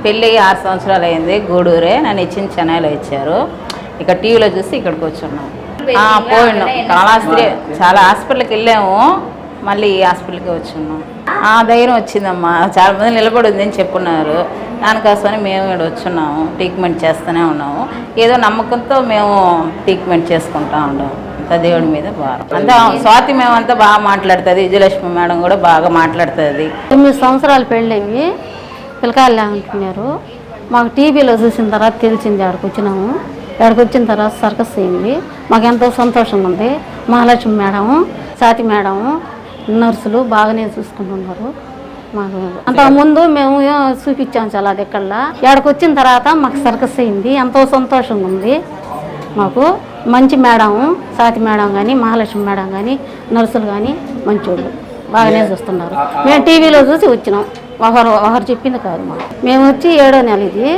పెళ్ళి 6 సంవత్సరాలు అయింది. గూడూరే. నన్ను ఇచ్చిన చెన్నైలో ఇచ్చారు. ఇక టీవీలో చూసి ఇక్కడికి వచ్చున్నాం. పోయినాం కాళాస్త్రి చాలా హాస్పిటల్కి వెళ్ళాము. మళ్ళీ ఈ హాస్పిటల్కి వచ్చున్నాం. ధైర్యం వచ్చిందమ్మా. చాలా మంది నిలబడి ఉందని చెప్పున్నారు. దానికోసమని మేము ఇక్కడ వచ్చున్నాము. ట్రీట్మెంట్ చేస్తూనే ఉన్నాము. ఏదో నమ్మకంతో మేము ట్రీట్మెంట్ చేసుకుంటా ఉన్నాము. అంత దేవుడి మీద భారం. అంతా స్వాతి మేమంతా బాగా మాట్లాడుతుంది. విజయలక్ష్మి మేడం కూడా బాగా మాట్లాడుతుంది. 9 సంవత్సరాలు పెళ్ళవి పిల్లకాయలు అంటున్నారు. మాకు టీవీలో చూసిన తర్వాత తెలిసింది. ఆడికి వచ్చినాము. ఆడికి వచ్చిన తర్వాత సర్కస్ అయింది. మాకు ఎంతో సంతోషంగా ఉంది. మహాలక్ష్మి మేడం, స్వాతి మేడం, నర్సులు బాగానే చూసుకుంటున్నారు. మాకు అంతకుముందు మేము చూపించాము చాలా దగ్గరలో. ఆడికి వచ్చిన తర్వాత మాకు సర్కస్ అయింది. ఎంతో సంతోషంగా ఉంది. మాకు మంచి మేడం, స్వాతి మేడం కానీ, మహాలక్ష్మి మేడం కానీ, నర్సులు కానీ మంచోళ్ళు బాగానే చూస్తున్నారు. మేము టీవీలో చూసి వచ్చినాం. ఒకరు చెప్పింది కాదు. మేము వచ్చి 7వ నెల. ఇది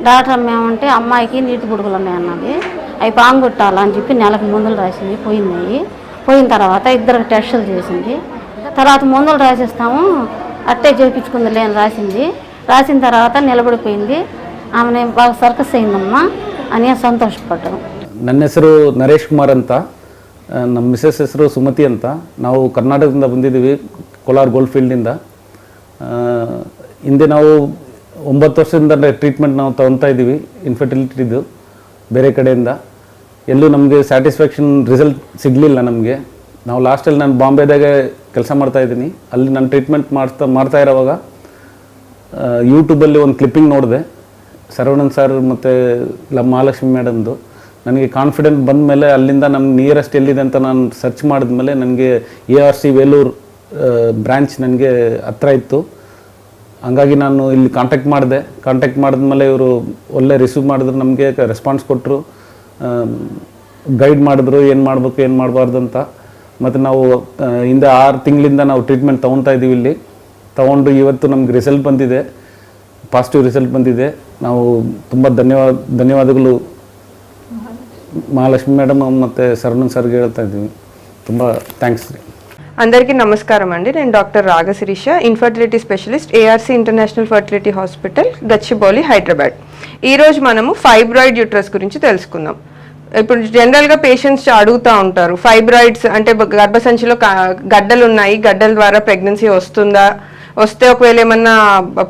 డాక్టర్ మేమంటే అమ్మాయికి నీటి బుడుగులు ఉన్నాయన్నది. అవి పాంగొట్టాలని చెప్పి నెలకు మందులు రాసింది. పోయిన తర్వాత 2 టెస్టులు చేసింది. తర్వాత మందులు రాసిస్తాము అట్టే చేయించుకుంది లేని రాసిన తర్వాత నిలబడిపోయింది. ఆమె బాగా సర్కస్ అయిందమ్మా అని ಸಂತೋಷಪಟ್ಟರು. ನನ್ನ ಹೆಸರು ನರೇಶ್ ಕುಮಾರ್ ಅಂತ, ನಮ್ಮ ಮಿಸಸ್ ಹೆಸರು ಸುಮತಿ ಅಂತ. ನಾವು ಕರ್ನಾಟಕದಿಂದ ಬಂದಿದ್ದೀವಿ, ಕೋಲಾರ ಗೋಲ್ಡ್ ಫೀಲ್ಡಿಂದ. ಹಿಂದೆ ನಾವು 9 ವರ್ಷದಿಂದ ಟ್ರೀಟ್ಮೆಂಟ್ ನಾವು ತೊಗೊತಾ ಇದ್ದೀವಿ ಇನ್ಫರ್ಟಿಲಿಟಿದು. ಬೇರೆ ಕಡೆಯಿಂದ ಎಲ್ಲೂ ನಮಗೆ ಸ್ಯಾಟಿಸ್ಫ್ಯಾಕ್ಷನ್ ರಿಸಲ್ಟ್ ಸಿಗಲಿಲ್ಲ ನಮಗೆ. ನಾವು ಲಾಸ್ಟಲ್ಲಿ ನಾನು ಬಾಂಬೆದಾಗೆ ಕೆಲಸ ಮಾಡ್ತಾಯಿದ್ದೀನಿ. ಅಲ್ಲಿ ನಾನು ಟ್ರೀಟ್ಮೆಂಟ್ ಮಾಡ್ತಾ ಇರೋವಾಗ ಯೂಟ್ಯೂಬಲ್ಲಿ ಒಂದು ಕ್ಲಿಪ್ಪಿಂಗ್ ನೋಡಿದೆ, ಶರವಣನ್ ಸರ್ ಮತ್ತು ಮಹಾಲಕ್ಷ್ಮಿ ಮೇಡಮ್ದು. ನನಗೆ ಕಾನ್ಫಿಡೆಂಟ್ ಬಂದ ಮೇಲೆ ಅಲ್ಲಿಂದ ನಮ್ಮ ನಿಯರೆಸ್ಟ್ ಎಲ್ಲಿದೆ ಅಂತ ನಾನು ಸರ್ಚ್ ಮಾಡಿದ್ಮೇಲೆ ನನಗೆ ARC ವೇಲೂರು ಬ್ರ್ಯಾಂಚ್ ನನಗೆ ಹತ್ರ ಇತ್ತು. ಹಂಗಾಗಿ ನಾನು ಇಲ್ಲಿ ಕಾಂಟ್ಯಾಕ್ಟ್ ಮಾಡಿದ್ಮೇಲೆ ಇವರು ಒಳ್ಳೆ ರಿಸೀವ್ ಮಾಡಿದ್ರು, ನಮಗೆ ರೆಸ್ಪಾನ್ಸ್ ಕೊಟ್ಟರು, ಗೈಡ್ ಮಾಡಿದ್ರು ಏನು ಮಾಡಬೇಕು ಏನು ಮಾಡಬಾರ್ದು ಅಂತ. ಮತ್ತು ನಾವು ಹಿಂದೆ 6 ತಿಂಗಳಿಂದ ನಾವು ಟ್ರೀಟ್ಮೆಂಟ್ ತೊಗೊತಾ ಇದ್ದೀವಿ. ಇಲ್ಲಿ ತೊಗೊಂಡು ಇವತ್ತು ನಮ್ಗೆ ರಿಸಲ್ಟ್ ಬಂದಿದೆ, ಪಾಸಿಟಿವ್ ರಿಸಲ್ಟ್ ಬಂದಿದೆ. ನಾವು ತುಂಬ ಧನ್ಯವಾದಗಳು మహాలక్ష్మి మేడం ಮತ್ತು శరణన్ సార్కి ಹೇಳ್ತಾ ಇದ್ದೀವಿ. ತುಂಬ థ్యాంక్స్. అందరికీ నమస్కారం అండి. నేను doctor Ragasirisha, infertility specialist, ARC international fertility hospital, Gachibowli, Hyderabad. ఈరోజు మనము ఫైబ్రాయిడ్ యూట్రస్ గురించి తెలుసుకుందాం. ఇప్పుడు జనరల్గా పేషెంట్స్ అడుగుతూ ఉంటారు, ఫైబ్రాయిడ్స్ అంటే గర్భసంచిలో గడ్డలు ఉన్నాయి, గడ్డల ద్వారా ప్రెగ్నెన్సీ వస్తే ఒకవేళ ఏమన్నా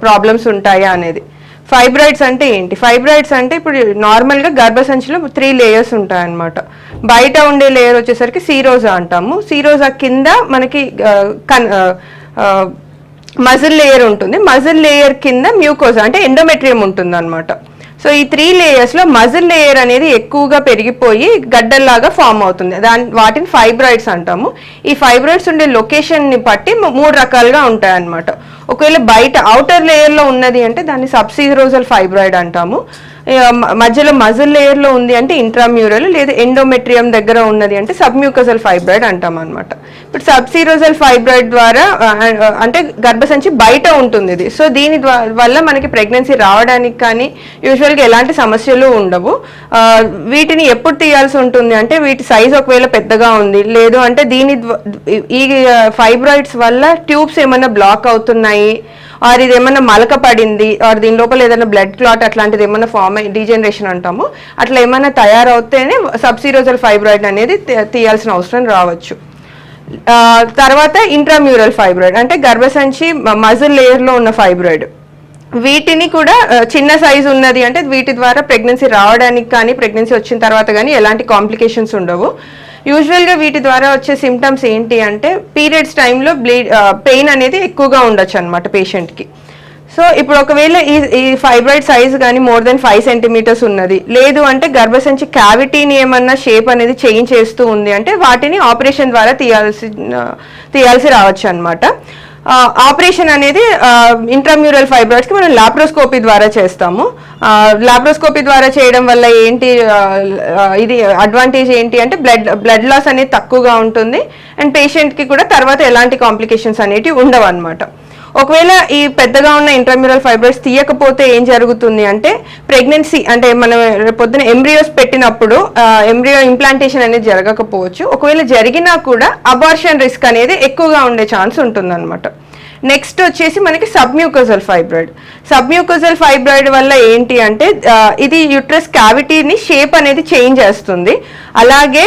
ప్రాబ్లమ్స్ ఉంటాయా అనేది. ఫైబ్రాయిడ్స్ అంటే ఏంటి? ఫైబ్రాయిడ్స్ అంటే ఇప్పుడు నార్మల్గా గర్భసంచిలో 3 లేయర్స్ ఉంటాయన్నమాట. బయట ఉండే లేయర్ వచ్చేసరికి సీరోజా అంటాము. సీరోజా కింద మనకి మజిల్ లేయర్ ఉంటుంది. మజిల్ లేయర్ కింద మ్యూకోజా అంటే ఎండోమెట్రియం ఉంటుంది అనమాట. సో ఈ 3 లేయర్స్లో మజిల్ లేయర్ అనేది ఎక్కువగా పెరిగిపోయి గడ్డల్లాగా ఫామ్ అవుతుంది. వాటిని ఫైబ్రాయిడ్స్ అంటాము. ఈ ఫైబ్రాయిడ్స్ ఉండే లొకేషన్ని బట్టి 3 రకాలుగా ఉంటాయన్నమాట. ఒకవేళ బయట అవుటర్ లేయర్లో ఉన్నది అంటే దాన్ని సబ్సీరోజల్ ఫైబ్రాయిడ్ అంటాము. మధ్యలో మజిల్ లేయర్లో ఉంది అంటే ఇంట్రామ్యూరల్, లేదా ఎండోమెట్రియం దగ్గర ఉన్నది అంటే సబ్మ్యూకసల్ ఫైబ్రాయిడ్ అంటాం అనమాట. ఇప్పుడు సబ్సీరోజల్ ఫైబ్రాయిడ్ ద్వారా అంటే గర్భసంచి బయట ఉంటుంది ఇది. సో దీని వల్ల మనకి ప్రెగ్నెన్సీ రావడానికి కానీ యూజువల్గా ఎలాంటి సమస్యలు ఉండవు. వీటిని ఎప్పుడు తీయాల్సి ఉంటుంది అంటే వీటి సైజ్ ఒకవేళ పెద్దగా ఉంది, లేదు అంటే ఈ ఫైబ్రాయిడ్స్ వల్ల ట్యూబ్స్ ఏమైనా బ్లాక్ అవుతున్నాయి, ఆర్ ఇది ఏమన్నా మలక పడింది, ఆర్ దీని లోపల ఏదైనా బ్లడ్ క్లాట్ అట్లాంటిది ఏమన్నా ఫామ్ అయ్యి డీజనరేషన్ అంటాము, అట్లా ఏమన్నా తయారవుతేనే సబ్సీరోజల్ ఫైబ్రాయిడ్ అనేది తీయాల్సిన అవసరం రావచ్చు. తర్వాత ఇంట్రామ్యూరల్ ఫైబ్రాయిడ్ అంటే గర్భసంచి మజిల్ లేయర్లో ఉన్న ఫైబ్రాయిడ్. వీటిని కూడా చిన్న సైజు ఉన్నది అంటే వీటి ద్వారా ప్రెగ్నెన్సీ రావడానికి కానీ ప్రెగ్నెన్సీ వచ్చిన తర్వాత కానీ ఎలాంటి కాంప్లికేషన్స్ ఉండవు. యూజువల్గా వీటి ద్వారా వచ్చే సిమ్టమ్స్ ఏంటి అంటే పీరియడ్స్ టైంలో పెయిన్ అనేది ఎక్కువగా ఉండొచ్చు అనమాట పేషెంట్కి. సో ఇప్పుడు ఒకవేళ ఈ ఫైబ్రాయిడ్ సైజ్ కానీ మోర్ దెన్ 5 సెంటీమీటర్స్ ఉన్నది, లేదు అంటే గర్భసంచి క్యావిటీని ఏమన్నా షేప్ అనేది చేంజ్ చేస్తూ ఉంది అంటే వాటిని ఆపరేషన్ ద్వారా తీయాల్సి రావచ్చు అనమాట. ఆపరేషన్ అనేది ఇంట్రామ్యూరల్ ఫైబ్రాయిడ్స్కి మనం లాప్రోస్కోపీ ద్వారా చేస్తాము. లాప్రోస్కోపీ ద్వారా చేయడం వల్ల ఏంటి ఇది అడ్వాంటేజ్ ఏంటి అంటే బ్లడ్ లాస్ అనేది తక్కువగా ఉంటుంది అండ్ పేషెంట్కి కూడా తర్వాత ఎలాంటి కాంప్లికేషన్స్ అనేటివి ఉండవు అనమాట. ఒకవేళ ఈ పెద్దగా ఉన్న ఇంట్రామ్యూరల్ ఫైబ్రాయిడ్స్ తీయకపోతే ఏం జరుగుతుంది అంటే ప్రెగ్నెన్సీ అంటే మనం పొద్దున ఎంబ్రియోస్ పెట్టినప్పుడు ఎంబ్రియో ఇంప్లాంటేషన్ అనేది జరగకపోవచ్చు. ఒకవేళ జరిగినా కూడా అబార్షన్ రిస్క్ అనేది ఎక్కువగా ఉండే ఛాన్స్ ఉంటుందన్నమాట. నెక్స్ట్ వచ్చేసి మనకి సబ్మ్యూకోజల్ ఫైబ్రాయిడ్ వల్ల ఏంటి అంటే ఇది యూట్రస్ క్యావిటీని షేప్ అనేది చేంజ్ చేస్తుంది. అలాగే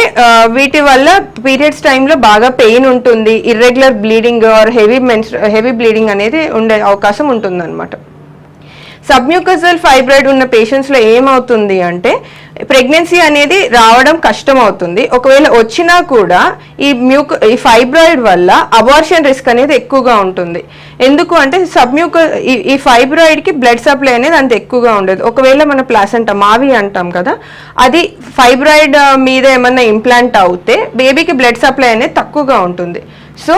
వీటి వల్ల పీరియడ్స్ టైంలో బాగా పెయిన్ ఉంటుంది, irregular bleeding are heavy bleeding అనేది ఉండే అవకాశం ఉంటుంది అనమాట. సబ్మ్యూకోజల్ ఫైబ్రాయిడ్ ఉన్న పేషెంట్స్లో ఏమవుతుంది అంటే ప్రెగ్నెన్సీ అనేది రావడం కష్టం అవుతుంది. ఒకవేళ వచ్చినా కూడా ఈ ఫైబ్రాయిడ్ వల్ల అబార్షన్ రిస్క్ అనేది ఎక్కువగా ఉంటుంది. ఎందుకు అంటే ఈ ఫైబ్రాయిడ్కి బ్లడ్ సప్లై అనేది అంత ఎక్కువగా ఉండదు. ఒకవేళ మన ప్లాసెంటా మావి అంటాం కదా, అది ఫైబ్రాయిడ్ మీద ఏమన్నా ఇంప్లాంట్ అవుతే బేబీకి బ్లడ్ సప్లై అనేది తక్కువగా ఉంటుంది. సో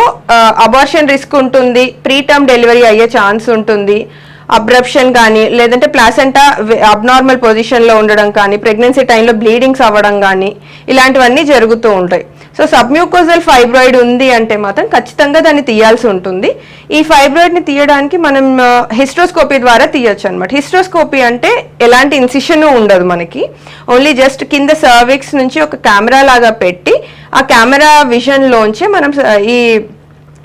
అబార్షన్ రిస్క్ ఉంటుంది, ప్రీటర్మ్ డెలివరీ అయ్యే ఛాన్స్ ఉంటుంది, అబ్రప్షన్ కానీ లేదంటే ప్లాసెంటా అబ్నార్మల్ పొజిషన్లో ఉండడం కానీ, ప్రెగ్నెన్సీ టైంలో బ్లీడింగ్స్ అవ్వడం కానీ ఇలాంటివన్నీ జరుగుతూ ఉంటాయి. సో సబ్మ్యూకోజల్ ఫైబ్రాయిడ్ ఉంది అంటే మాత్రం ఖచ్చితంగా దాన్ని తీయాల్సి ఉంటుంది. ఈ ఫైబ్రాయిడ్ని తీయడానికి మనం హిస్ట్రోస్కోపీ ద్వారా తీయొచ్చు అనమాట. హిస్ట్రోస్కోపీ అంటే ఎలాంటి ఇన్సిషన్ ఉండదు మనకి, ఓన్లీ జస్ట్ కింద సర్విక్స్ నుంచి ఒక కెమెరా లాగా పెట్టి ఆ కెమెరా విజన్లోంచి మనం ఈ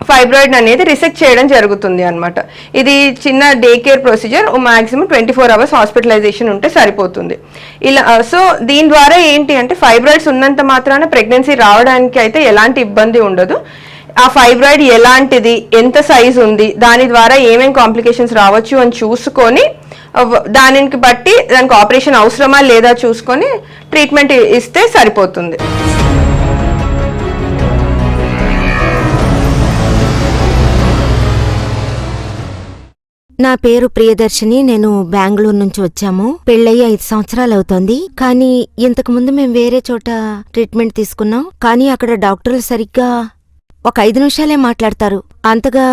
ఫైబ్రాయిడ్ అనేది రిసెక్ట్ చేయడం జరుగుతుంది అనమాట. ఇది చిన్న day care procedure, maximum 24 hours hospitalisation ఉంటే సరిపోతుంది. ఇలా సో దీని ద్వారా ఏంటి అంటే ఫైబ్రాయిడ్స్ ఉన్నంత మాత్రాన ప్రెగ్నెన్సీ రావడానికి అయితే ఎలాంటి ఇబ్బంది ఉండదు. ఆ ఫైబ్రాయిడ్ ఎలాంటిది, ఎంత సైజ్ ఉంది, దాని ద్వారా ఏమేం కాంప్లికేషన్స్ రావచ్చు అని చూసుకొని దానికి బట్టి దానికి ఆపరేషన్ అవసరమా లేదా చూసుకొని ట్రీట్మెంట్ ఇస్తే సరిపోతుంది. నా పేరు ప్రియదర్శిని. నేను బెంగళూరు నుంచి వచ్చాము. పెళ్ళయి 5 సంవత్సరాలు అవుతోంది. కానీ ఇంతకు ముందు మేము వేరే చోట ట్రీట్మెంట్ తీసుకున్నాం. కానీ అక్కడ డాక్టర్లు సరిగ్గా ఒక 5 నిమిషాలే మాట్లాడతారు, అంతగా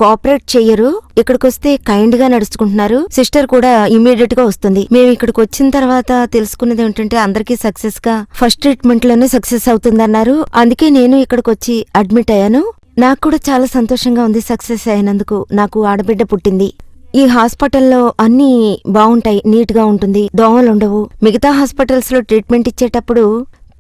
కోఆపరేట్ చెయ్యరు. ఇక్కడికొస్తే కైండ్ గా నడుచుకుంటున్నారు. సిస్టర్ కూడా ఇమ్మీడియట్ గా వస్తుంది. మేము ఇక్కడికి వచ్చిన తర్వాత తెలుసుకున్నది ఏంటంటే అందరికీ సక్సెస్ గా ఫస్ట్ ట్రీట్మెంట్ లోనే సక్సెస్ అవుతుందన్నారు. అందుకే నేను ఇక్కడికి వచ్చి అడ్మిట్ అయ్యాను. నాకు కూడా చాలా సంతోషంగా ఉంది సక్సెస్ అయినందుకు. నాకు ఆడబిడ్డ పుట్టింది. ఈ హాస్పిటల్లో అన్నీ బావుంటాయి, నీట్ గా ఉంటుంది, దోమలుండవు. మిగతా హాస్పిటల్స్ లో ట్రీట్మెంట్ ఇచ్చేటప్పుడు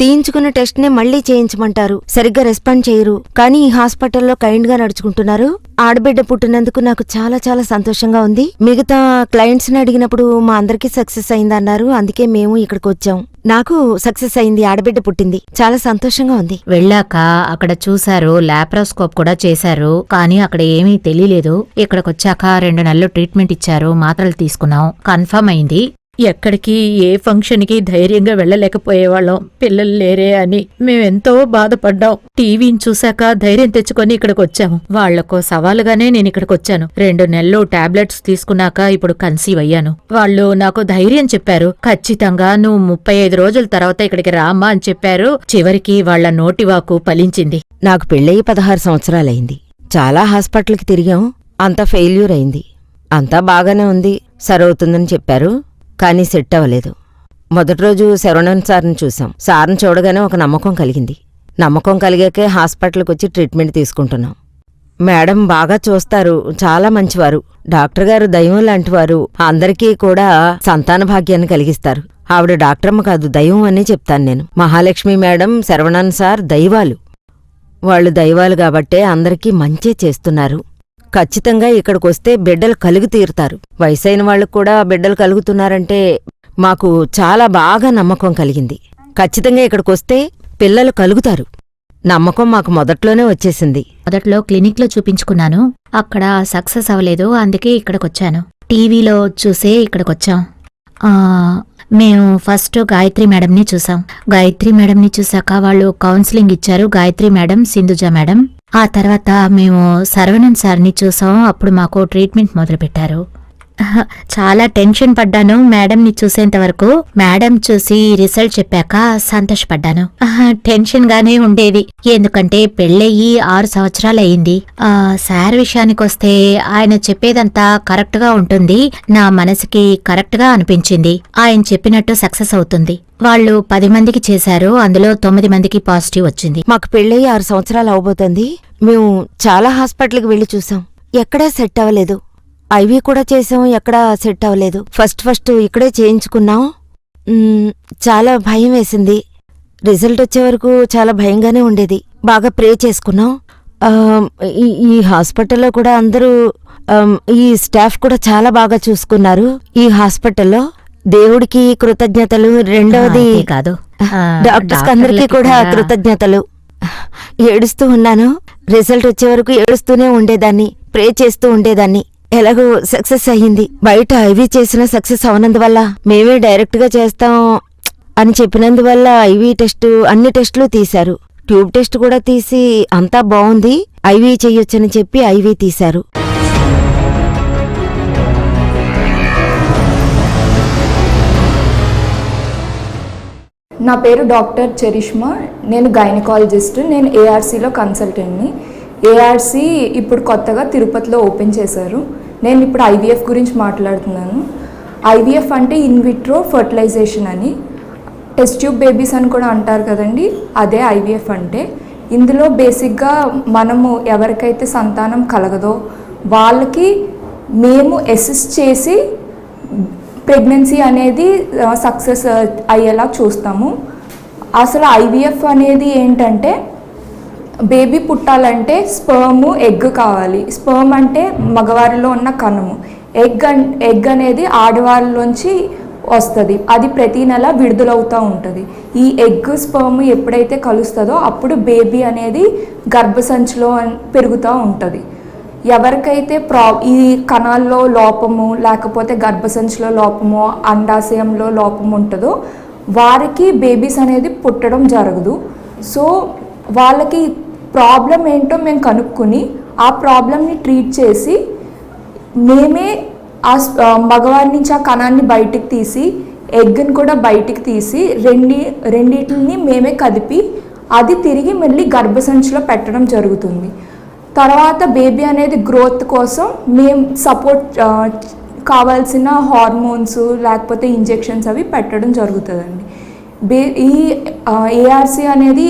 తీయించుకున్న టెస్ట్ నే మళ్లీ చేయించమంటారు, సరిగ్గా రెస్పాండ్ చేయరు. కానీ ఈ హాస్పిటల్లో కైండ్ గా నడుచుకుంటున్నారు. ఆడబిడ్డ పుట్టినందుకు నాకు చాలా చాలా సంతోషంగా ఉంది. మిగతా క్లయింట్స్ ని అడిగినప్పుడు మా అందరికీ సక్సెస్ అయిందన్నారు. అందుకే మేము ఇక్కడికి వచ్చాం. నాకు సక్సెస్ అయింది, ఆడబిడ్డ పుట్టింది, చాలా సంతోషంగా ఉంది. వెళ్ళాక అక్కడ చూశారు, లాప్రోస్కోప్ కూడా చేశారు. కానీ అక్కడ ఏమీ తెలియలేదు. ఇక్కడికొచ్చాక 2 నెలలు ట్రీట్మెంట్ ఇచ్చారు, మాత్రలు తీసుకున్నాం, కన్ఫర్మ్ అయింది. ఎక్కడికి ఏ ఫంక్షన్కి ధైర్యంగా వెళ్ళలేకపోయేవాళ్ళం, పిల్లలు లేరే అని మేమెంతో బాధపడ్డాం. టీవీని చూశాక ధైర్యం తెచ్చుకొని ఇక్కడికి వచ్చాము. వాళ్లకు సవాలుగానే నేను ఇక్కడికి వచ్చాను. 2 నెలలు టాబ్లెట్స్ తీసుకున్నాక ఇప్పుడు కన్సీవ్ అయ్యాను. వాళ్ళు నాకు ధైర్యం చెప్పారు, ఖచ్చితంగా నువ్వు 35 రోజుల తర్వాత ఇక్కడికి రామ్మా అని చెప్పారు. చివరికి వాళ్ల నోటివాకు ఫలించింది. నాకు పెళ్ళయి 16 సంవత్సరాలైంది. చాలా హాస్పిటల్కి తిరిగాం, అంతా ఫెయిల్యూర్ అయింది. అంతా బాగానే ఉంది, సరవుతుందని చెప్పారు. కానీ సెట్ అవ్వలేదు. మొదటి రోజు శరవణన్ సార్ని చూసాం. సార్ని చూడగానే ఒక నమ్మకం కలిగింది. నమ్మకం కలిగాకే హాస్పిటల్కి వచ్చి ట్రీట్మెంట్ తీసుకుంటున్నాం. మేడం బాగా చూస్తారు, చాలా మంచివారు. డాక్టర్ గారు దైవం లాంటివారు. అందరికీ కూడా సంతాన భాగ్యాన్ని కలిగిస్తారు. ఆవిడ డాక్టరమ్మ కాదు, దైవం అని చెప్తాను నేను. మహాలక్ష్మి మేడం, శరవణన్ సార్ దైవాలు. వాళ్ళు దైవాలు కాబట్టే అందరికీ మంచే చేస్తున్నారు. ఖచ్చితంగా ఇక్కడికొస్తే బిడ్డలు కలుగు తీరుతారు. వయసైన వాళ్ళకు కూడా బిడ్డలు కలుగుతున్నారంటే మాకు చాలా బాగా నమ్మకం కలిగింది. ఖచ్చితంగా ఇక్కడికొస్తే పిల్లలు కలుగుతారు. నమ్మకం మాకు మొదట్లోనే వచ్చేసింది. మొదట్లో క్లినిక్లో చూపించుకున్నాను, అక్కడ సక్సెస్ అవ్వలేదు. అందుకే ఇక్కడికొచ్చాను. టీవీలో చూసే ఇక్కడికొచ్చాం. మేము ఫస్ట్ గాయత్రి మేడంని చూసాం. గాయత్రి మేడంని చూసాక వాళ్ళు కౌన్సిలింగ్ ఇచ్చారు, గాయత్రి మేడం, సింధుజ మేడం. ఆ తర్వాత మేము శరవణన్ సార్ని చూసాం. అప్పుడు మాకు ట్రీట్మెంట్ మొదలుపెట్టారు. చాలా టెన్షన్ పడ్డాను మేడంని చూసేంత వరకు. మేడం చూసి రిజల్ట్ చెప్పాక సంతోషపడ్డాను. టెన్షన్ గానే ఉండేది, ఎందుకంటే పెళ్ళయి 6 సంవత్సరాలు అయింది. సార్ విషయానికొస్తే ఆయన చెప్పేదంతా కరెక్ట్ గా ఉంటుంది. నా మనసుకి కరెక్ట్ గా అనిపించింది. ఆయన చెప్పినట్టు సక్సెస్ అవుతుంది. వాళ్ళు 10 మందికి చేశారు, అందులో 9 మందికి పాజిటివ్ వచ్చింది. మాకు పెళ్ళయి 6 సంవత్సరాలు అవబోతోంది. మేము చాలా హాస్పిటల్కి వెళ్లి చూసాం, ఎక్కడా సెట్ అవ్వలేదు. ఐవీ కూడా చేసాం, ఎక్కడా సెట్ అవ్వలేదు. ఫస్ట్ ఇక్కడే చేయించుకున్నాం. చాలా భయం వేసింది. రిజల్ట్ వచ్చే వరకు చాలా భయంగానే ఉండేది. బాగా ప్రే చేసుకున్నాం. ఈ హాస్పిటల్లో కూడా అందరూ ఈ స్టాఫ్ కూడా చాలా బాగా చూసుకున్నారు. ఈ హాస్పిటల్లో దేవుడికి కృతజ్ఞతలు. రెండవది కాదు, డాక్టర్స్ అందరికీ కూడా కృతజ్ఞతలు. ఏడుస్తూ ఉన్నాను. రిజల్ట్ వచ్చే వరకు ఏడుస్తూనే ఉండేదాన్ని, ప్రే చేస్తూ ఉండేదాన్ని. ఎలాగో సక్సెస్ అయ్యింది. బయట ఐవీ చేసిన సక్సెస్ అవనందువల్ల మేమే డైరెక్ట్ గా చేస్తాం అని చెప్పినందువల్ల ఐవీ టెస్ట్ అన్ని టెస్టులు తీశారు. ట్యూబ్ టెస్ట్ కూడా తీసి అంతా బాగుంది, ఐవీ చెయ్యొచ్చని చెప్పి ఐవీ తీశారు. నా పేరు డాక్టర్ చరిష్మా. నేను గైనకాలజిస్ట్. నేను ఏఆర్సీలో కన్సల్టెంట్ని. ఏఆర్సీ ఇప్పుడు కొత్తగా తిరుపతిలో ఓపెన్ చేశారు. నేను ఇప్పుడు ఐవీఎఫ్ గురించి మాట్లాడుతున్నాను. ఐవీఎఫ్ అంటే ఇన్విట్రో ఫర్టిలైజేషన్ అని, టెస్ట్ ట్యూబ్ బేబీస్ అని కూడా అంటారు కదండి, అదే ఐవీఎఫ్ అంటే. ఇందులో బేసిక్గా మనము ఎవరికైతే సంతానం కలగదో వాళ్ళకి మేము అసిస్ట్ చేసి ప్రెగ్నెన్సీ అనేది సక్సెస్ అయ్యేలా చూస్తాము. అసలు ఐవీఎఫ్ అనేది ఏంటంటే, బేబీ పుట్టాలంటే స్పర్మ్ ఎగ్ కావాలి. స్పర్మ్ అంటే మగవారిలో ఉన్న కణము, ఎగ్ అనేది ఆడవారిలోంచి వస్తుంది. అది ప్రతి నెల విడుదలవుతూ ఉంటుంది. ఈ ఎగ్ స్పర్మ్ ఎప్పుడైతే కలుస్తుందో అప్పుడు బేబీ అనేది గర్భసంచిలో పెరుగుతూ ఉంటుంది. ఎవరికైతే ఈ కణాల్లో లోపము లేకపోతే గర్భసంచిలో లోపము అండాశయంలో లోపము ఉంటుందో వారికి బేబీస్ అనేది పుట్టడం జరగదు. సో వాళ్ళకి ప్రాబ్లం ఏంటో మేము కనుక్కొని ఆ ప్రాబ్లమ్ని ట్రీట్ చేసి మేమే ఆ మగవారి నుంచి ఆ కణాన్ని బయటికి తీసి ఎగ్ని కూడా బయటికి తీసి రెండింటిని మేమే కదిపి అది తిరిగి మళ్ళీ గర్భసంచిలో పెట్టడం జరుగుతుంది. తర్వాత బేబీ అనేది గ్రోత్ కోసం మేము సపోర్ట్ కావాల్సిన హార్మోన్స్ లేకపోతే ఇంజెక్షన్స్ అవి పెట్టడం జరుగుతుందండి. ఈ ఏఆర్సీ అనేది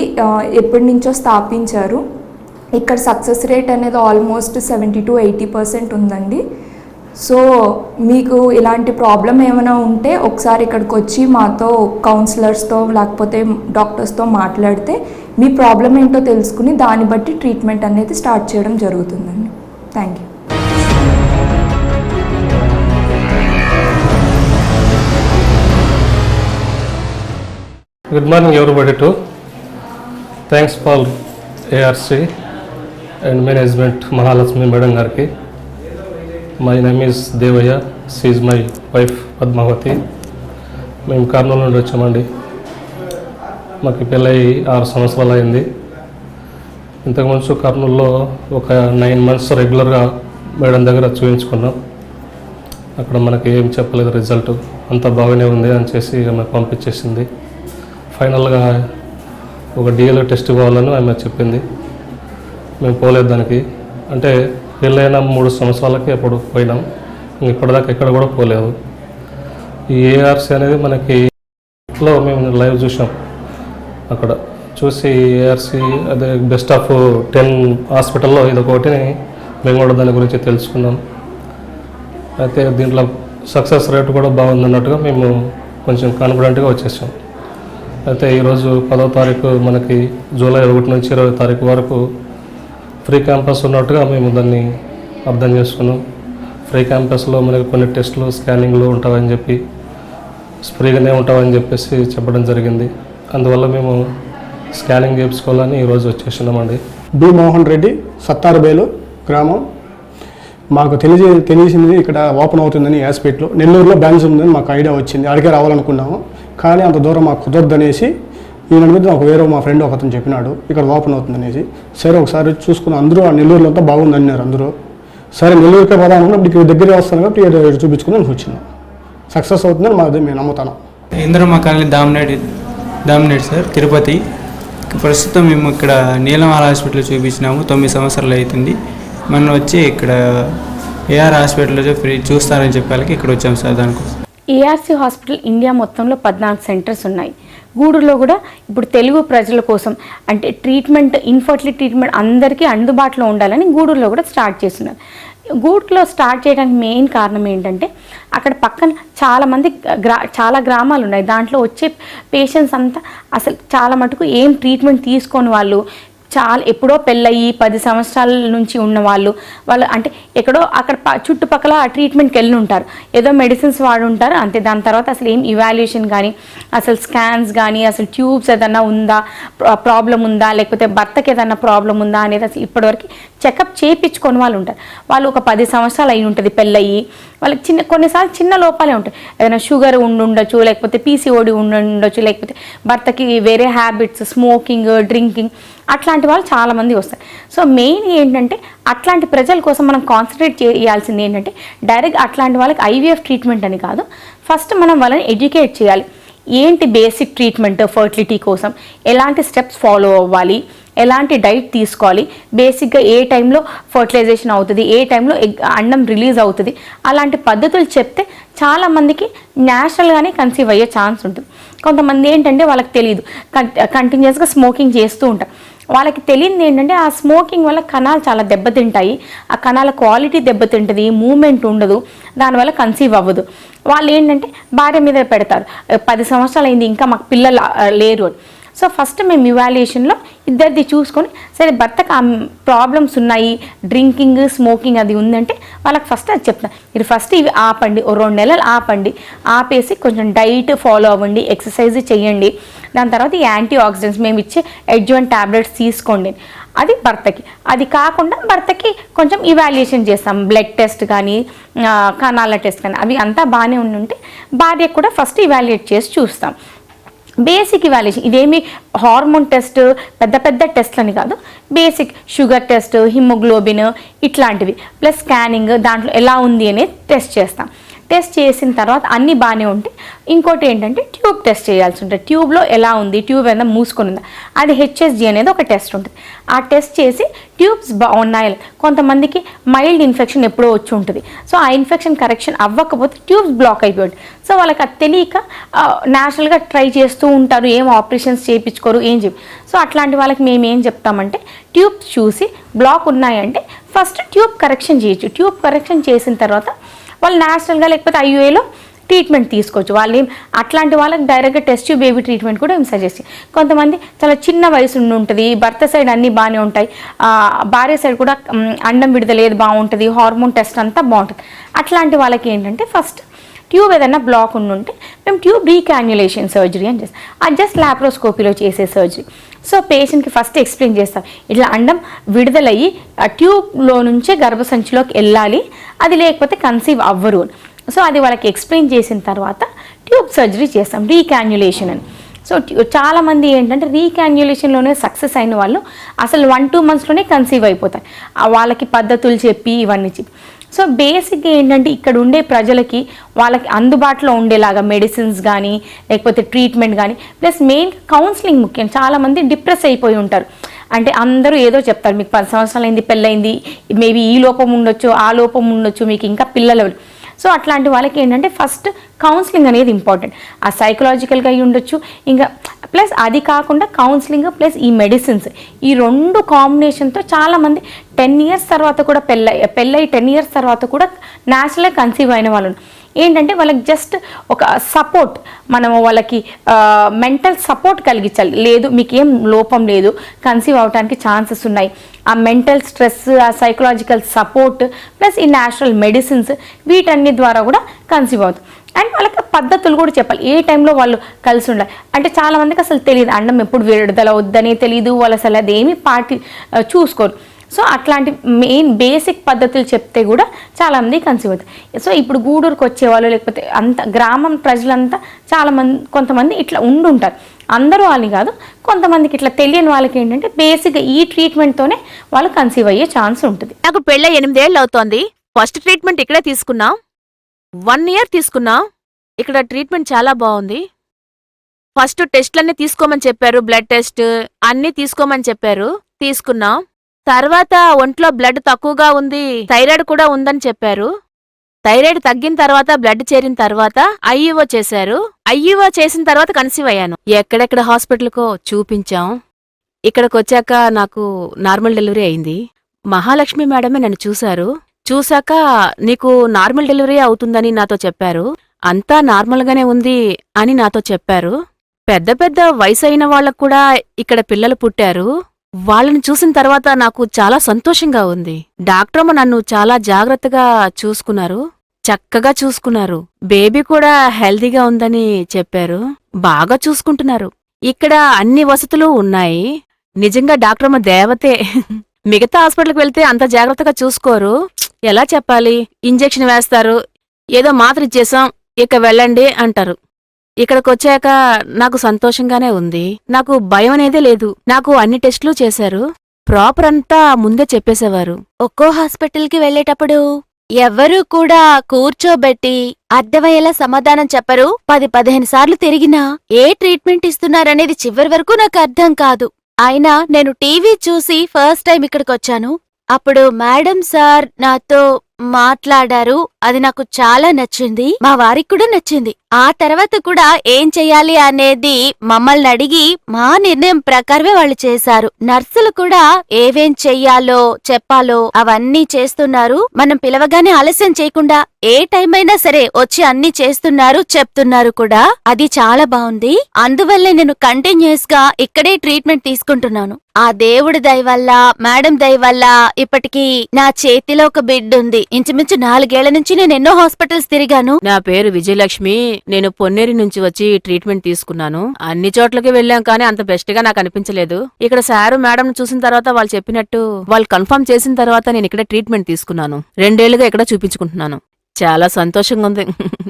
ఎప్పటి నుంచో స్థాపించారు. ఇక్కడ సక్సెస్ రేట్ అనేది ఆల్మోస్ట్ 70 to 80% ఉందండి. సో మీకు ఇలాంటి ప్రాబ్లం ఏమైనా ఉంటే ఒకసారి ఇక్కడికి వచ్చి మాతో కౌన్సిలర్స్తో లేకపోతే డాక్టర్స్తో మాట్లాడితే మీ ప్రాబ్లం ఏంటో తెలుసుకుని దాన్ని బట్టి ట్రీట్మెంట్ అనేది స్టార్ట్ చేయడం జరుగుతుందండి. Thank you. Good morning everybody too. Thanks for ARC and management Mahalakshmi Madam Garki. My name is Devaya. She is my wife Padmavati. మేము కర్నూలు నుండి వచ్చామండి. మాకు పెళ్ళై 6 సంవత్సరాలు అయింది. ఇంతకుముందు కర్నూలులో ఒక 9 months రెగ్యులర్గా మేడం దగ్గర చూపించుకున్నాం. అక్కడ మనకి ఏం చెప్పలేదు రిజల్ట్, అంతా బాగానే ఉంది అని చేసి ఆమె పంపించేసింది. ఫైనల్గా ఒక డిఎల్ఏ టెస్ట్ కావాలని ఆమె చెప్పింది. మేము పోలేదు దానికి. అంటే పెళ్ళైన 3 సంవత్సరాలకి అప్పుడు పోయినాం. ఇప్పటిదాకా ఎక్కడ కూడా పోలేదు. ఈ ఏఆర్సీ అనేది మనకి మేము లైవ్ చూసాం. అక్కడ చూసి ఏఆర్సీ అదే బెస్ట్ ఆఫ్ 10 హాస్పిటల్లో ఇదొకటిని మేము కూడా దాని గురించి తెలుసుకున్నాం. అయితే దీంట్లో సక్సెస్ రేట్ కూడా బాగుందన్నట్టుగా మేము కొంచెం కాన్ఫిడెంట్గా వచ్చేసాం. అయితే ఈరోజు 10వ తారీఖు మనకి జూలై 1 నుంచి 20వ తారీఖు వరకు ఫ్రీ క్యాంపస్ ఉన్నట్టుగా మేము దాన్ని అర్థం చేసుకున్నాం. ఫ్రీ క్యాంపస్లో మనకి కొన్ని టెస్టులు స్కానింగ్లు ఉంటామని చెప్పి ఫ్రీగానే ఉంటామని చెప్పేసి చెప్పడం జరిగింది. అందువల్ల మేము స్కానింగ్ చేయించుకోవాలని ఈరోజు వచ్చేసినామండి. బి మోహన్ రెడ్డి, సత్తారుబేలు గ్రామం. మాకు తెలిసింది ఇక్కడ ఓపెన్ అవుతుందని హాస్పిటల్ నెల్లూరులో బ్రాంచ్ ఉందని మాకు ఐడియా వచ్చింది. అడిగే రావాలనుకున్నాము, కానీ అంత దూరం మాకు కుదరదనేసి ఈయన మీద నాకు వేరే మా ఫ్రెండ్ ఒకతను చెప్పినాడు ఇక్కడ ఓపెన్ అవుతుందనేసి. సరే ఒకసారి చూసుకుని అందరూ ఆ నెల్లూరులో అంతా బాగుందన్నారు అందరూ. సరే నెల్లూరుకే పోదామన్నా ఇప్పుడు దగ్గరే వస్తాను కాబట్టి చూపించుకుని వచ్చినాం. సక్సెస్ అవుతుందని మాది మేము నమ్ముతాను. ఇంద్రమ్మ కాలనీ దామినేట్ సార్, తిరుపతి. ప్రస్తుతం మేము ఇక్కడ నీలమాల హాస్పిటల్ చూపించినాము. 9 సంవత్సరాలు అవుతుంది. మనం వచ్చి ఇక్కడ ఏఆర్ హాస్పిటల్లో ఫ్రీ చూస్తారని చెప్పాలి ఇక్కడ వచ్చాం సార్. దానికోసం ఏఆర్సీ హాస్పిటల్ ఇండియా మొత్తంలో 14 సెంటర్స్ ఉన్నాయి. గూడూరులో కూడా ఇప్పుడు తెలుగు ప్రజల కోసం అంటే ట్రీట్మెంట్, ఇన్ఫర్టిలిటీ ట్రీట్మెంట్ అందరికీ అందుబాటులో ఉండాలని గూడూరులో కూడా స్టార్ట్ చేస్తున్నారు. గూడూరులో స్టార్ట్ చేయడానికి మెయిన్ కారణం ఏంటంటే అక్కడ పక్కన చాలా గ్రామాలు ఉన్నాయి. దాంట్లో వచ్చే పేషెంట్స్ అంతా అసలు చాలా మటుకు ఏం ట్రీట్మెంట్ తీసుకొని వాళ్ళు చాలా ఎప్పుడో పెళ్ళయి 10 సంవత్సరాల నుంచి ఉన్న వాళ్ళు అంటే ఎక్కడో అక్కడ చుట్టుపక్కల ట్రీట్మెంట్కి వెళ్ళి ఉంటారు, ఏదో మెడిసిన్స్ వాడి ఉంటారు అంతే. దాని తర్వాత అసలు ఏం ఇవాల్యుయేషన్ కానీ, అసలు స్కాన్స్ కానీ, అసలు ట్యూబ్స్ ఏదన్నా ఉందా, ప్రాబ్లం ఉందా, లేకపోతే భర్తకి ఏదన్నా ప్రాబ్లం ఉందా అనేది అసలు ఇప్పటివరకు చెకప్ చేయించుకొని వాళ్ళు ఉంటారు. వాళ్ళు ఒక 10 సంవత్సరాలు అయి ఉంటుంది పెళ్ళయి, వాళ్ళకి కొన్నిసార్లు చిన్న లోపాలే ఉంటాయి. ఏదైనా షుగర్ ఉండొచ్చు, లేకపోతే పీసీఓడి ఉండొచ్చు, లేకపోతే భర్తకి వేరే హ్యాబిట్స్, స్మోకింగ్, డ్రింకింగ్, అట్లాంటి వాళ్ళు చాలామంది వస్తారు. సో మెయిన్ ఏంటంటే అట్లాంటి ప్రజల కోసం మనం కాన్సన్ట్రేట్ చేయాల్సింది ఏంటంటే డైరెక్ట్ అట్లాంటి వాళ్ళకి ఐవీఎఫ్ ట్రీట్మెంట్ అని కాదు, ఫస్ట్ మనం వాళ్ళని ఎడ్యుకేట్ చేయాలి. ఏంటి బేసిక్ ట్రీట్మెంట్ ఫర్టిలిటీ కోసం, ఎలాంటి స్టెప్స్ ఫాలో అవ్వాలి, ఎలాంటి డైట్ తీసుకోవాలి, బేసిక్గా ఏ టైంలో ఫర్టిలైజేషన్ అవుతుంది, ఏ టైంలో అండం రిలీజ్ అవుతుంది, అలాంటి పద్ధతులు చెప్తే చాలామందికి న్యాచురల్గానే కన్సీవ్ అయ్యే ఛాన్స్ ఉంటుంది. కొంతమంది ఏంటంటే వాళ్ళకి తెలియదు, కంటిన్యూస్గా స్మోకింగ్ చేస్తూ ఉంటారు. వాళ్ళకి తెలియదు ఏంటంటే ఆ స్మోకింగ్ వల్ల కణాలు చాలా దెబ్బతింటాయి, ఆ కణాల క్వాలిటీ దెబ్బతింటుంది, మూమెంట్ ఉండదు, దానివల్ల కన్సీవ్ అవ్వదు. వాళ్ళు ఏంటంటే భార్య మీద పెడతారు, 10 సంవత్సరాలు అయింది ఇంకా మాకు పిల్లలు లేరు అని. సో ఫస్ట్ మేము ఇవాల్యుయేషన్లో ఇద్దరిది చూసుకొని, సరే భర్తకు ఆ ప్రాబ్లమ్స్ ఉన్నాయి, డ్రింకింగ్, స్మోకింగ్ అది ఉందంటే వాళ్ళకి ఫస్ట్ అది చెప్తాను, మీరు ఫస్ట్ ఇవి ఆపండి, 2 నెలలు ఆపండి, ఆపేసి కొంచెం డైట్ ఫాలో అవ్వండి, ఎక్సర్సైజ్ చేయండి, దాని తర్వాత ఈ యాంటీ ఆక్సిడెంట్స్ మేము ఇచ్చే ఎడ్జువెంట్ ట్యాబ్లెట్స్ తీసుకోండి. అది భర్తకి. అది కాకుండా భర్తకి కొంచెం ఇవాల్యుయేషన్ చేస్తాం, బ్లడ్ టెస్ట్ కానీ, కణాల టెస్ట్ కానీ, అవి అంతా బాగానే ఉంటే భార్యకు కూడా ఫస్ట్ ఇవాల్యుయేట్ చేసి చూస్తాం. బేసిక్ ఇవాల్యుయేషన్, ఇదేమి హార్మోన్ టెస్ట్, పెద్ద పెద్ద టెస్ట్లు అని కాదు, బేసిక్ షుగర్ టెస్ట్, హిమోగ్లోబిన్ ఇట్లాంటివి, ప్లస్ స్కానింగ్, దాంట్లో ఎలా ఉంది అనేది టెస్ట్ చేస్తాం. టెస్ట్ చేసిన తర్వాత అన్నీ బాగానే ఉంటే ఇంకోటి ఏంటంటే ట్యూబ్ టెస్ట్ చేయాల్సి ఉంటుంది. ట్యూబ్లో ఎలా ఉంది, ట్యూబ్ ఏదైనా మూసుకొని ఉందా, అది హెచ్ఎస్జి అనేది ఒక టెస్ట్ ఉంటుంది. ఆ టెస్ట్ చేసి ట్యూబ్స్ బాగున్నాయి, కొంతమందికి మైల్డ్ ఇన్ఫెక్షన్ ఎప్పుడో వచ్చి ఉంటుంది, సో ఆ ఇన్ఫెక్షన్ కరెక్షన్ అవ్వకపోతే ట్యూబ్స్ బ్లాక్ అయిపోయి, సో వాళ్ళకి అది తెలియక న్యాచురల్గా ట్రై చేస్తూ ఉంటారు, ఏం ఆపరేషన్స్ చేయించుకోరు, ఏం చెప్పి. సో అట్లాంటి వాళ్ళకి మేము ఏం చెప్తామంటే ట్యూబ్స్ చూసి బ్లాక్ ఉన్నాయంటే ఫస్ట్ ట్యూబ్ కరెక్షన్ చేయొచ్చు. ట్యూబ్ కరెక్షన్ చేసిన తర్వాత వాళ్ళు న్యాచురల్గా లేకపోతే ఐయుఏలో ట్రీట్మెంట్ తీసుకోవచ్చు. వాళ్ళు ఏం అట్లాంటి వాళ్ళకి డైరెక్ట్గా టెస్ట్ ట్యూబ్ బేబీ ట్రీట్మెంట్ కూడా ఏం సజెస్ట్ చేయాలి. కొంతమంది చాలా చిన్న వయసు ఉంటుంది, భర్త సైడ్ అన్నీ బాగానే ఉంటాయి, భార్య సైడ్ కూడా అండం విడుదల ఏది బాగుంటుంది, హార్మోన్ టెస్ట్ అంతా బాగుంటుంది. అట్లాంటి వాళ్ళకి ఏంటంటే ఫస్ట్ ట్యూబ్ ఏదైనా బ్లాక్ ఉంటే మేము ట్యూబ్ రీకాన్యులేషన్ సర్జరీ అని చేస్తాం. అది జస్ట్ లాప్రోస్కోపీలో చేసే సర్జరీ. సో పేషెంట్కి ఫస్ట్ ఎక్స్ప్లెయిన్ చేస్తాం, ఇట్లా అండం విడుదలయ్యి ఆ ట్యూబ్లో నుంచే గర్భసంచిలోకి వెళ్ళాలి, అది లేకపోతే కన్సీవ్ అవ్వరు. సో అది వాళ్ళకి ఎక్స్ప్లెయిన్ చేసిన తర్వాత ట్యూబ్ సర్జరీ చేస్తాం, రీకాన్యులేషన్ అని. సో చాలామంది ఏంటంటే రీకాన్యులేషన్లోనే సక్సెస్ అయిన వాళ్ళు అసలు 1-2 మంత్స్లోనే కన్సీవ్ అయిపోతారు, వాళ్ళకి పద్ధతులు చెప్పి ఇవన్నీ చెప్పి. సో బేసిక్గా ఏంటంటే ఇక్కడ ఉండే ప్రజలకి వాళ్ళకి అందుబాటులో ఉండేలాగా మెడిసిన్స్ కానీ, లేకపోతే ట్రీట్మెంట్ కానీ, ప్లస్ మెయిన్ కౌన్సిలింగ్ ముఖ్యం. చాలామంది డిప్రెస్ అయిపోయి ఉంటారు, అంటే అందరూ ఏదో చెప్తారు, మీకు 10 సంవత్సరాలు అయింది, పెళ్ళయింది, మేబీ ఈ లోపం ఉండొచ్చు, ఆ లోపం ఉండొచ్చు, మీకు ఇంకా పిల్లలు. సో అట్లాంటి వాళ్ళకి ఏంటంటే ఫస్ట్ కౌన్సిలింగ్ అనేది ఇంపార్టెంట్. ఆ సైకలాజికల్గా అయి ఉండొచ్చు, ఇంకా ప్లస్ అది కాకుండా కౌన్సిలింగ్ ప్లస్ ఈ మెడిసిన్స్, ఈ 2 కాంబినేషన్తో చాలామంది 10 ఇయర్స్ తర్వాత కూడా పెళ్ళై 10 ఇయర్స్ తర్వాత కూడా న్యాచురల్గా కన్సీవ్ అయిన వాళ్ళు ఏంటంటే వాళ్ళకి జస్ట్ ఒక సపోర్ట్, మనము వాళ్ళకి మెంటల్ సపోర్ట్ కలిగించాలి. లేదు మీకు ఏం లోపం లేదు, కన్సీవ్ అవడానికి ఛాన్సెస్ ఉన్నాయి, ఆ మెంటల్ స్ట్రెస్, ఆ సైకలాజికల్ సపోర్ట్ ప్లస్ ఈ న్యాచురల్ మెడిసిన్స్, వీటన్ని ద్వారా కూడా కన్సీవ్ అవుతుంది. అండ్ వాళ్ళకి పద్ధతులు కూడా చెప్పాలి, ఏ టైంలో వాళ్ళు కలిసి ఉండాలి. అంటే చాలామందికి అసలు తెలియదు, అండం ఎప్పుడు విడుదల వద్దనే తెలియదు, వాళ్ళు అసలు అదేమి చూసుకోరు. సో అట్లాంటి మెయిన్ బేసిక్ పద్ధతులు చెప్తే కూడా చాలామంది కన్సీవ్ అవుతాయి. సో ఇప్పుడు గూడూరుకు వచ్చేవాళ్ళు, లేకపోతే అంత గ్రామం ప్రజలంతా చాలామంది కొంతమంది ఇట్లా ఉండుంటారు, అందరూ వాళ్ళని కాదు, కొంతమందికి ఇట్లా తెలియని వాళ్ళకి ఏంటంటే బేసిక్గా ఈ ట్రీట్మెంట్తోనే వాళ్ళు కన్సీవ్ అయ్యే ఛాన్స్ ఉంటుంది. నాకు పెళ్ళై 8 ఏళ్ళు అవుతోంది. ఫస్ట్ ట్రీట్మెంట్ ఇక్కడే తీసుకున్నా, 1 ఇయర్ తీసుకున్నా. ఇక్కడ ట్రీట్మెంట్ చాలా బాగుంది. ఫస్ట్ టెస్ట్లన్నీ తీసుకోమని చెప్పారు, బ్లడ్ టెస్ట్ అన్నీ తీసుకోమని చెప్పారు, తీసుకున్నా. తర్వాత ఒంట్లో బ్లడ్ తక్కువగా ఉంది, థైరాయిడ్ కూడా ఉందని చెప్పారు. థైరాయిడ్ తగ్గిన తర్వాత బ్లడ్ చేరిన తర్వాత ఐఈఓ చేశారు. ఐఈఓ చేసిన తర్వాత కన్సీవ్ అయ్యాను. ఎక్కడెక్కడ హాస్పిటల్కో చూపించాం. ఇక్కడికొచ్చాక నాకు నార్మల్ డెలివరీ అయింది. మహాలక్ష్మి మేడమే నన్ను చూశాక నీకు నార్మల్ డెలివరీ అవుతుందని నాతో చెప్పారు. అంతా నార్మల్గానే ఉంది అని నాతో చెప్పారు. పెద్ద పెద్ద వయసు అయిన వాళ్ళకు కూడా ఇక్కడ పిల్లలు పుట్టారు. వాళ్ళని చూసిన తర్వాత నాకు చాలా సంతోషంగా ఉంది. డాక్టరమ్మ నన్ను చాలా జాగ్రత్తగా చూసుకున్నారు, చక్కగా చూసుకున్నారు. బేబీ కూడా హెల్దీగా ఉందని చెప్పారు. బాగా చూసుకుంటున్నారు. ఇక్కడ అన్ని వసతులు ఉన్నాయి. నిజంగా డాక్టరమ్మ దేవతే. మిగతా హాస్పిటల్కి వెళ్తే అంత జాగ్రత్తగా చూసుకోరు. ఎలా చెప్పాలి, ఇంజెక్షన్ వేస్తారు, ఏదో మాత్ర ఇచ్చేసాం ఇక వెళ్ళండి అంటారు. ఇక్కడికొచ్చాక నాకు సంతోషంగానే ఉంది. నాకు భయం అనేదే లేదు. నాకు అన్ని టెస్టులు చేశారు. ప్రాపర్ అంతా ముందే చెప్పేసేవారు. ఒక్కో హాస్పిటల్కి వెళ్ళేటప్పుడు ఎవ్వరూ కూడా కూర్చోబెట్టి అర్థమయ్యేలా సమాధానం చెప్పరు. 10-15 సార్లు తిరిగినా ఏ ట్రీట్మెంట్ ఇస్తున్నారనేది చివరి వరకు నాకు అర్థం కాదు. అయినా నేను టీవీ చూసి ఫస్ట్ టైం ఇక్కడికొచ్చాను. అప్పుడు మేడం సార్ నాతో మాట్లాడారు. అది నాకు చాలా నచ్చింది, మా వారికి కూడా నచ్చింది. ఆ తర్వాత కూడా ఏం చెయ్యాలి అనేది మమ్మల్ని అడిగి మా నిర్ణయం ప్రకారమే వాళ్ళు చేశారు. నర్సులు కూడా ఏవేం చెయ్యాలో చెప్పాలో అవన్నీ చేస్తున్నారు. మనం పిలవగానే ఆలస్యం చేయకుండా ఏ టైం అయినా సరే వచ్చి అన్ని చేస్తున్నారు, చెప్తున్నారు కూడా. అది చాలా బాగుంది. అందువల్లే నేను కంటిన్యూస్ గా ఇక్కడే ట్రీట్మెంట్ తీసుకుంటున్నాను. ఆ దేవుడి దయ వల్ల, మేడం దయ వల్ల ఇప్పటికీ నా చేతిలో ఒక బిడ్డ ఉంది. ఇంచుమించు 4 ఏళ్ల నుంచి నేను ఎన్నో హాస్పిటల్స్ తిరిగాను. నా పేరు విజయలక్ష్మి. నేను పొన్నేరి నుంచి వచ్చి ట్రీట్మెంట్ తీసుకున్నాను. అన్ని చోట్లకి వెళ్ళాం కానీ అంత బెస్ట్ గా నాకు అనిపించలేదు. ఇక్కడ సారు మేడం చూసిన తర్వాత వాళ్ళు చెప్పినట్టు వాళ్ళు కన్ఫర్మ్ చేసిన తర్వాత నేను ఇక్కడ ట్రీట్మెంట్ తీసుకున్నాను. 2 ఏళ్లుగా ఇక్కడ చూపించుకుంటున్నాను. చాలా సంతోషంగా ఉంది.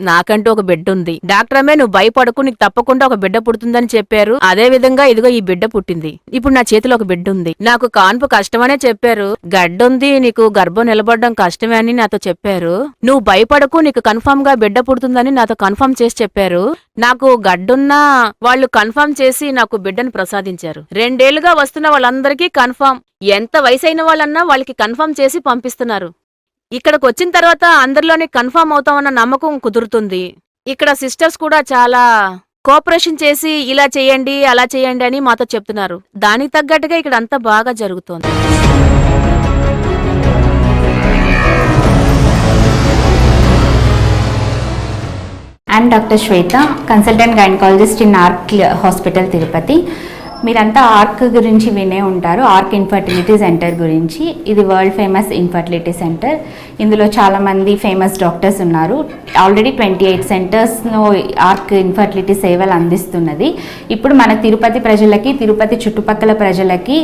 నాకంటూ ఒక బిడ్డ ఉంది. డాక్టరమే నువ్వు భయపడకు, నీకు తప్పకుండా ఒక బిడ్డ పుడుతుందని చెప్పారు. అదే విధంగా ఇదిగో ఈ బిడ్డ పుట్టింది. ఇప్పుడు నా చేతిలో ఒక బిడ్డ ఉంది. నాకు కాన్పు కష్టమనే చెప్పారు. గడ్డుంది, నీకు గర్భం నిలబడడం కష్టమే అని నాతో చెప్పారు. నువ్వు భయపడకు, నీకు కన్ఫర్మ్ గా బిడ్డ పుడుతుందని నాతో కన్ఫర్మ్ చేసి చెప్పారు. నాకు గడ్డున్నా వాళ్ళు కన్ఫర్మ్ చేసి నాకు బిడ్డను ప్రసాదించారు. 2 ఏళ్లుగా వస్తున్న వాళ్ళందరికీ కన్ఫర్మ్. ఎంత వయసైన వాళ్ళన్నా వాళ్ళకి కన్ఫర్మ్ చేసి పంపిస్తున్నారు. ఇక్కడికి వచ్చిన తర్వాత అందరిలోనే కన్ఫర్మ్ అవుతామన్న నమ్మకం కుదురుతుంది. ఇక్కడ సిస్టర్స్ కూడా చాలా కోఆపరేషన్ చేసి ఇలా చేయండి, అలా చేయండి అని మాతో చెప్తున్నారు. దానికి తగ్గట్టుగా ఇక్కడ అంతా బాగా జరుగుతోంది. I'm doctor Shweta, consultant gynaecologist in arc hospital Tirupati. మీరంతా ఆర్క్ గురించి వినే ఉంటారు, ఆర్క్ ఇన్ఫర్టిలిటీ సెంటర్ గురించి. ఇది వరల్డ్ ఫేమస్ ఇన్ఫర్టిలిటీ సెంటర్. ఇందులో చాలామంది ఫేమస్ డాక్టర్స్ ఉన్నారు. ఆల్రెడీ 28 సెంటర్స్లో ఆర్క్ ఇన్ఫర్టిలిటీ సేవలు అందిస్తున్నది. ఇప్పుడు మన తిరుపతి ప్రజలకి, తిరుపతి చుట్టుపక్కల ప్రజలకి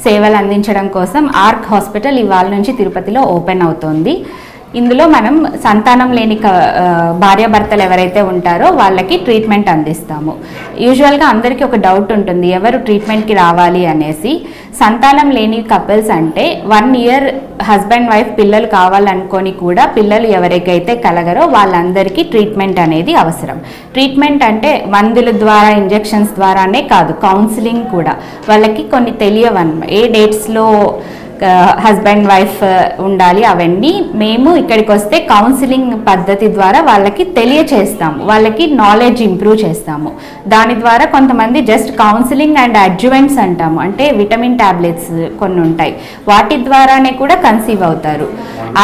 సేవలు అందించడం కోసం ఆర్క్ హాస్పిటల్ ఇవాళ నుంచి తిరుపతిలో ఓపెన్ అవుతోంది. ఇందులో మనం సంతానం లేని భార్యాభర్తలు ఎవరైతే ఉంటారో వాళ్ళకి ట్రీట్మెంట్ అందిస్తాము. యూజువల్గా అందరికీ ఒక డౌట్ ఉంటుంది, ఎవరు ట్రీట్మెంట్కి రావాలి అనేసి. సంతానం లేని కపుల్స్ అంటే 1 ఇయర్ హస్బెండ్ వైఫ్ పిల్లలు కావాలనుకొని కూడా పిల్లలు ఎవరికైతే కలగరో వాళ్ళందరికీ ట్రీట్మెంట్ అనేది అవసరం. ట్రీట్మెంట్ అంటే మందుల ద్వారా, ఇంజెక్షన్స్ ద్వారానే కాదు, కౌన్సిలింగ్ కూడా. వాళ్ళకి కొన్ని తెలియవన్నమాట, ఏ డేట్స్లో హస్బెండ్ వైఫ్ ఉండాలి అవన్నీ మేము ఇక్కడికి వస్తే కౌన్సిలింగ్ పద్ధతి ద్వారా వాళ్ళకి తెలియచేస్తాము, వాళ్ళకి నాలెడ్జ్ ఇంప్రూవ్ చేస్తాము. దాని ద్వారా కొంతమంది జస్ట్ కౌన్సిలింగ్ అండ్ అడ్జువెంట్స్ అంటాము, అంటే విటమిన్ టాబ్లెట్స్ కొన్ని ఉంటాయి, వాటి ద్వారానే కూడా కన్సీవ్ అవుతారు.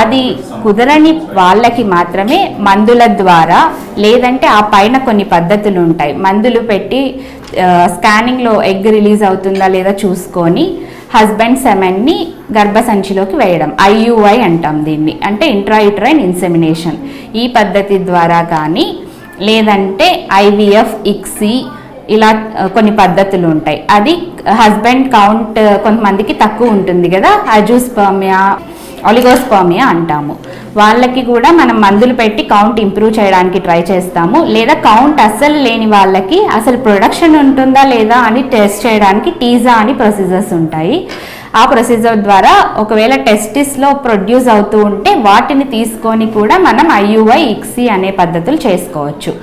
అది కుదరని వాళ్ళకి మాత్రమే మందుల ద్వారా, లేదంటే ఆ పైన కొన్ని పద్ధతులు ఉంటాయి. మందులు పెట్టి స్కానింగ్లో ఎగ్ రిలీజ్ అవుతుందా లేదా చూసుకొని హస్బెండ్ సెమెన్ని గర్భసంచిలోకి వేయడం, IUI అంటాం దీన్ని, అంటే ఇంట్రాయూటరైన్ ఇన్సెమినేషన్. ఈ పద్ధతి ద్వారా కానీ, లేదంటే IVF, ICSI ఇలా కొన్ని పద్ధతులు ఉంటాయి. అది హస్బెండ్ కౌంట్ కొంతమందికి తక్కువ ఉంటుంది కదా, అజూస్పర్మియా, ఒలిగోస్పర్మియా అంటాము. వాళ్ళకి కూడా మనం మందులు పెట్టి కౌంట్ ఇంప్రూవ్ చేయడానికి ట్రై చేస్తాము. లేదా కౌంట్ అస్సలు లేని వాళ్ళకి అసలు ప్రొడక్షన్ ఉంటుందా లేదా అని టెస్ట్ చేయడానికి టీజా అని ప్రొసీజర్స్ ఉంటాయి. ఆ ప్రొసీజర్ ద్వారా ఒకవేళ టెస్టిస్లో ప్రొడ్యూస్ అవుతూ ఉంటే వాటిని తీసుకొని కూడా మనం IUI, ICSI అనే పద్ధతులు చేసుకోవచ్చు.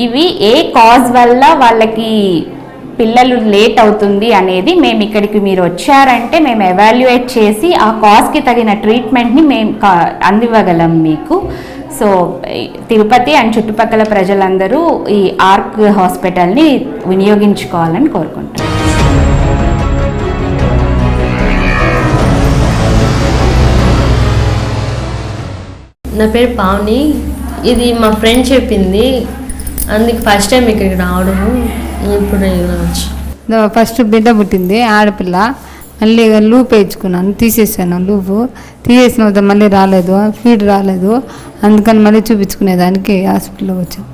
ఇవి ఏ కాజ్ వల్ల వాళ్ళకి పిల్లలు లేట్ అవుతుంది అనేది మేము ఇక్కడికి మీరు వచ్చారంటే మేము ఎవాల్యుయేట్ చేసి ఆ కాజ్కి తగిన ట్రీట్మెంట్ని మేము అందివ్వగలం మీకు. సో తిరుపతి అండ్ చుట్టుపక్కల ప్రజలందరూ ఈ ఆర్క్ హాస్పిటల్ని వినియోగించుకోవాలని కోరుకుంటున్నాను. నా పేరు పావని. ఇది మా ఫ్రెండ్ చెప్పింది, అందుకు ఫస్ట్ టైం ఇక్కడికి రావడము. ఇప్పుడు ఫస్ట్ బిడ్డ పుట్టింది, ఆడపిల్ల. మళ్ళీ లూప్ వేయించుకున్నాను, తీసేసాను లూపు. తీసేసిన తర్వాత మళ్ళీ రాలేదు, ఫీడ్ రాలేదు. అందుకని మళ్ళీ చూపించుకునేదానికి హాస్పిటల్కి వచ్చాను.